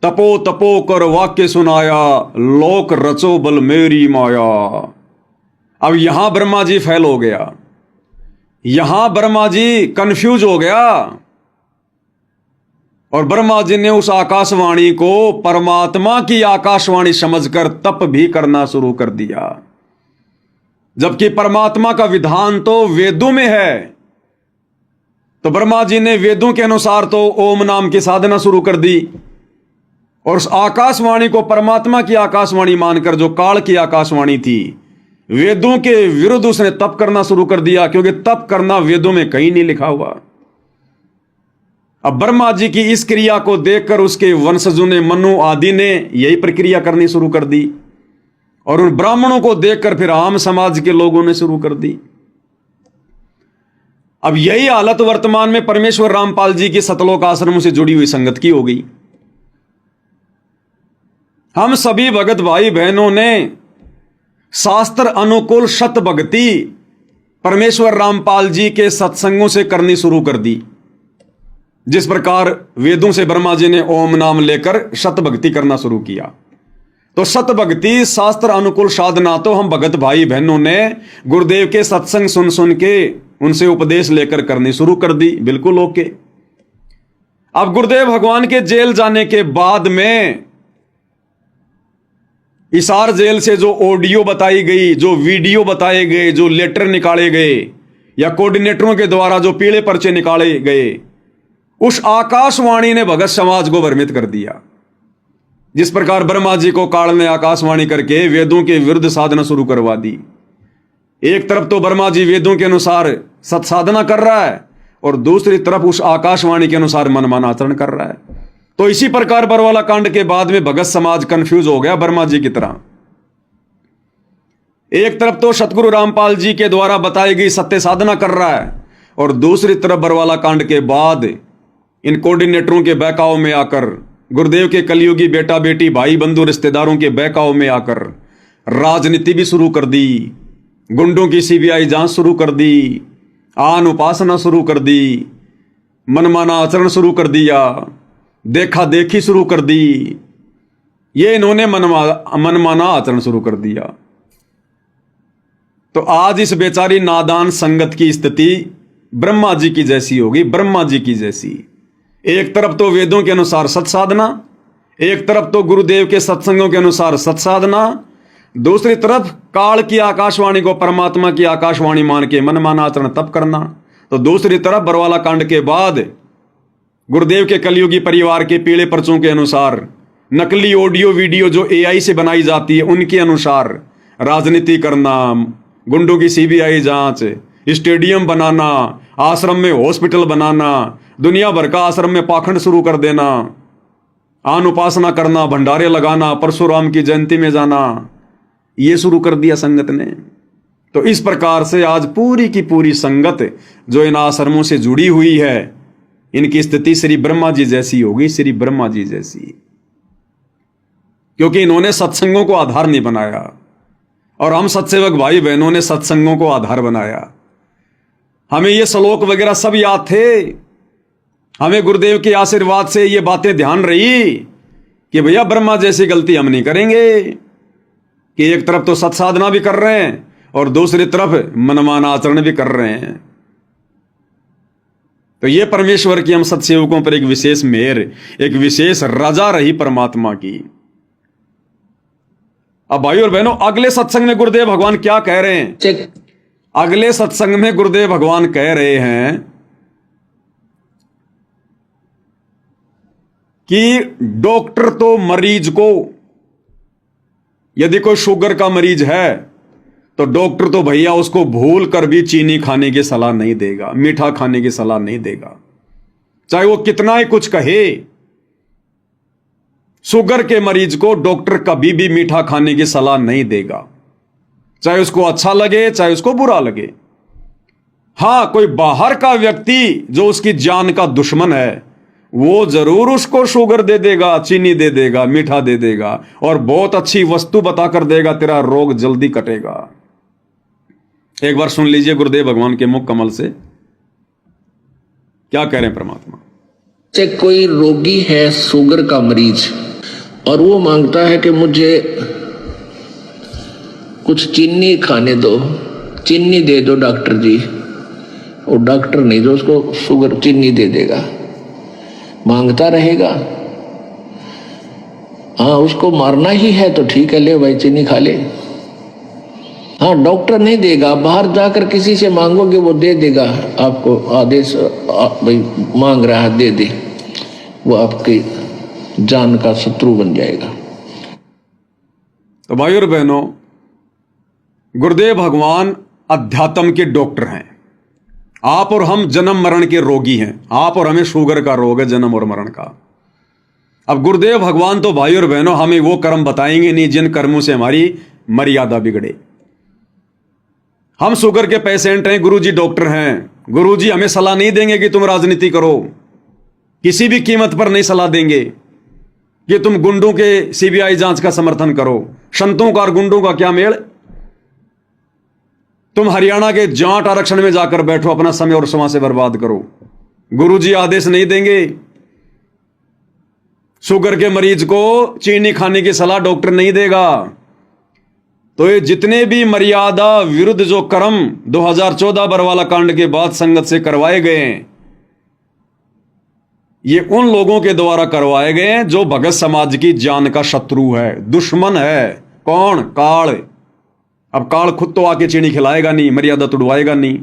तपो तपो कर वाक्य सुनाया, लोक रचो बल मेरी माया। अब यहां ब्रह्मा जी फेल हो गया, यहां ब्रह्मा जी कंफ्यूज हो गया, और ब्रह्मा जी ने उस आकाशवाणी को परमात्मा की आकाशवाणी समझकर तप भी करना शुरू कर दिया, जबकि परमात्मा का विधान तो वेदों में है। तो ब्रह्मा जी ने वेदों के अनुसार तो ओम नाम की साधना शुरू कर दी, और उस आकाशवाणी को परमात्मा की आकाशवाणी मानकर, जो काल की आकाशवाणी थी, वेदों के विरुद्ध उसने तप करना शुरू कर दिया, क्योंकि तप करना वेदों में कहीं नहीं लिखा हुआ। अब ब्रह्मा जी की इस क्रिया को देखकर उसके वंशजों ने, मनु आदि ने यही प्रक्रिया करनी शुरू कर दी, और उन ब्राह्मणों को देखकर फिर आम समाज के लोगों ने शुरू कर दी। अब यही हालत वर्तमान में परमेश्वर रामपाल जी की सतलोक आश्रम से जुड़ी हुई संगत की हो गई। हम सभी भगत भाई बहनों ने शास्त्र अनुकूल शत भक्ति परमेश्वर रामपाल जी के सत्संगों से करनी शुरू कर दी। जिस प्रकार वेदों से ब्रह्मा जी ने ओम नाम लेकर शत भक्ति करना शुरू किया, तो सत भक्ति शास्त्र अनुकूल साधना तो हम भगत भाई बहनों ने गुरुदेव के सत्संग सुन सुन के उनसे उपदेश लेकर करनी शुरू कर दी। बिल्कुल ओके। अब गुरुदेव भगवान के जेल जाने के बाद में हिसार जेल से जो ऑडियो बताई गई, जो वीडियो बताए गए, जो लेटर निकाले गए या कोऑर्डिनेटरों के द्वारा जो पीले पर्चे निकाले गए, उस आकाशवाणी ने भगत समाज को भ्रमित कर दिया। जिस प्रकार ब्रह्मा जी को काल ने आकाशवाणी करके वेदों के विरुद्ध साधना शुरू करवा दी। एक तरफ तो ब्रह्मा जी वेदों के अनुसार सत्साधना कर रहा है और दूसरी तरफ उस आकाशवाणी के अनुसार मनमाना आचरण कर रहा है। तो इसी प्रकार बरवाला कांड के बाद में भगत समाज कंफ्यूज हो गया ब्रह्मा जी की तरह। एक तरफ तो सतगुरु रामपाल जी के द्वारा बताई गई सत्य साधना कर रहा है और दूसरी तरफ बरवाला कांड के बाद इन कोऑर्डिनेटरों के बहकाव में आकर, गुरुदेव के कलयुगी बेटा बेटी भाई बंधु रिश्तेदारों के बहकाव में आकर राजनीति भी शुरू कर दी, गुंडों की सीबीआई जांच शुरू कर दी, आन उपासना शुरू कर दी, मनमाना आचरण शुरू कर दिया, देखा देखी शुरू कर दी। ये इन्होंने मनमाना आचरण शुरू कर दिया। तो आज इस बेचारी नादान संगत की स्थिति ब्रह्मा जी की जैसी होगी, ब्रह्मा जी की जैसी। एक तरफ तो वेदों के अनुसार सत्साधना, एक तरफ तो गुरुदेव के सत्संगों के अनुसार सत्साधना, दूसरी तरफ काल की आकाशवाणी को परमात्मा की आकाशवाणी मान के मनमाना आचरण तप करना। तो दूसरी तरफ बरवाला कांड के बाद गुरुदेव के कलयुगी परिवार के पीले पर्चों के अनुसार नकली ऑडियो वीडियो जो एआई से बनाई जाती है उनके अनुसार राजनीति करना, गुंडों की सीबीआई जांच, स्टेडियम बनाना, आश्रम में हॉस्पिटल बनाना, दुनिया भर का आश्रम में पाखंड शुरू कर देना, आन उपासना करना, भंडारे लगाना, परशुराम की जयंती में जाना, ये शुरू कर दिया संगत ने। तो इस प्रकार से आज पूरी की पूरी संगत जो इन आश्रमों से जुड़ी हुई है, इनकी स्थिति श्री ब्रह्मा जी जैसी होगी, श्री ब्रह्मा जी जैसी। क्योंकि इन्होंने सत्संगों को आधार नहीं बनाया और हम सत्सेवक भाई बहनों ने सत्संगों को आधार बनाया। हमें ये श्लोक वगैरह सब याद थे, हमें गुरुदेव के आशीर्वाद से ये बातें ध्यान रही कि भैया ब्रह्मा जैसी गलती हम नहीं करेंगे कि एक तरफ तो सत्साधना भी कर रहे हैं और दूसरी तरफ मनमाना आचरण भी कर रहे हैं। तो ये परमेश्वर की हम सत्सेवकों पर एक विशेष मेहर, एक विशेष रजा रही परमात्मा की। अब भाई और बहनों, अगले सत्संग में गुरुदेव भगवान क्या कह रहे हैं? अगले सत्संग में गुरुदेव भगवान कह रहे हैं कि डॉक्टर तो मरीज को, यदि कोई शुगर का मरीज है तो डॉक्टर तो भैया उसको भूल कर भी चीनी खाने की सलाह नहीं देगा, मीठा खाने की सलाह नहीं देगा, चाहे वो कितना ही कुछ कहे। शुगर के मरीज को डॉक्टर कभी भी मीठा खाने की सलाह नहीं देगा, चाहे उसको अच्छा लगे चाहे उसको बुरा लगे। हां, कोई बाहर का व्यक्ति जो उसकी जान का दुश्मन है वो जरूर उसको शुगर दे देगा, चीनी दे देगा, मीठा दे देगा और बहुत अच्छी वस्तु बताकर देगा, तेरा रोग जल्दी कटेगा। एक बार सुन लीजिए गुरुदेव भगवान के मुख कमल से क्या कह रहे हैं परमात्मा। से कोई रोगी है, शुगर का मरीज, और वो मांगता है कि मुझे कुछ चीनी खाने दो, चीनी दे दो डॉक्टर जी। और डॉक्टर नहीं जो उसको शुगर चीनी दे देगा, मांगता रहेगा। हाँ, उसको मारना ही है तो ठीक है, ले भाई चीनी खा ले। हाँ, डॉक्टर नहीं देगा, बाहर जाकर किसी से मांगोगे वो दे देगा आपको आदेश, भाई मांग रहा है दे दे, वो आपकी जान का शत्रु बन जाएगा। तो भाई और बहनों, गुरुदेव भगवान अध्यात्म के डॉक्टर हैं। आप और हम जन्म मरण के रोगी हैं, आप और हमें शुगर का रोग है, जन्म और मरण का। अब गुरुदेव भगवान तो भाई और बहनों हमें वो कर्म बताएंगे नहीं जिन कर्मों से हमारी मर्यादा बिगड़े। हम शुगर के पेशेंट हैं, गुरुजी डॉक्टर हैं, गुरुजी हमें सलाह नहीं देंगे कि तुम राजनीति करो, किसी भी कीमत पर नहीं सलाह देंगे कि तुम गुंडों के सीबीआई जांच का समर्थन करो। संतों का और गुंडों का क्या मेल? तुम हरियाणा के जाट आरक्षण में जाकर बैठो, अपना समय और समय से बर्बाद करो, गुरुजी आदेश नहीं देंगे। शुगर के मरीज को चीनी खाने की सलाह डॉक्टर नहीं देगा। तो ये जितने भी मर्यादा विरुद्ध जो कर्म 2014 बरवाला कांड के बाद संगत से करवाए गए हैं, ये उन लोगों के द्वारा करवाए गए हैं जो भगत समाज की जान का शत्रु है, दुश्मन है। कौन? काल। अब काल खुद तो आके चीनी खिलाएगा नहीं, मर्यादा तुड़वाएगा नहीं,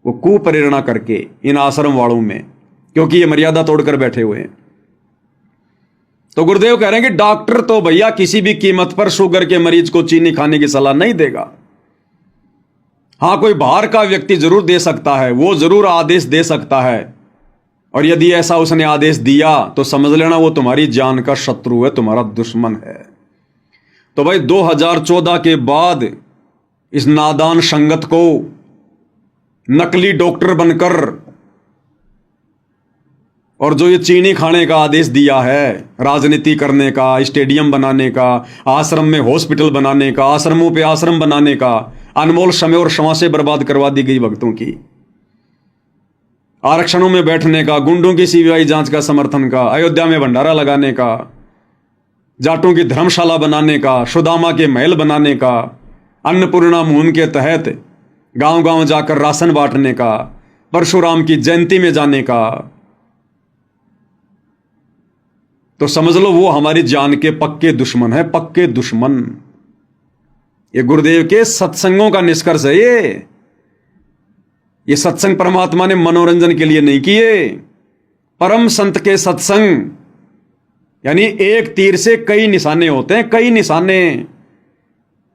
वो कुप्रेरणा करके इन आश्रम वालों में, क्योंकि ये मर्यादा तोड़कर बैठे हुए हैं। तो गुरुदेव कह रहे हैं कि डॉक्टर तो भैया किसी भी कीमत पर शुगर के मरीज को चीनी खाने की सलाह नहीं देगा। हां, कोई बाहर का व्यक्ति जरूर दे सकता है, वो जरूर आदेश दे सकता है, और यदि ऐसा उसने आदेश दिया तो समझ लेना वो तुम्हारी जान का शत्रु है, तुम्हारा दुश्मन है। तो भाई 2014 के बाद इस नादान संगत को नकली डॉक्टर बनकर और जो ये चीनी खाने का आदेश दिया है, राजनीति करने का, स्टेडियम बनाने का, आश्रम में हॉस्पिटल बनाने का, आश्रमों पे आश्रम बनाने का, अनमोल समय और श्वासें बर्बाद करवा दी गई भक्तों की, आरक्षणों में बैठने का, गुंडों की सीबीआई जांच का समर्थन का, अयोध्या में भंडारा लगाने का, जाटों की धर्मशाला बनाने का, सुदामा के महल बनाने का, अन्नपूर्णा मुहिम के तहत गांव गांव जाकर राशन बांटने का, परशुराम की जयंती में जाने का। तो समझ लो वो हमारी जान के पक्के दुश्मन है, पक्के दुश्मन। ये गुरुदेव के सत्संगों का निष्कर्ष है। ये सत्संग परमात्मा ने मनोरंजन के लिए नहीं किए। परम संत के सत्संग यानी एक तीर से कई निशाने होते हैं, कई निशाने।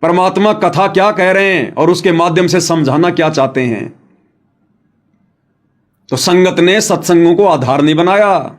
परमात्मा कथा क्या कह रहे हैं और उसके माध्यम से समझाना क्या चाहते हैं। तो संगत ने सत्संगों को आधार नहीं बनाया।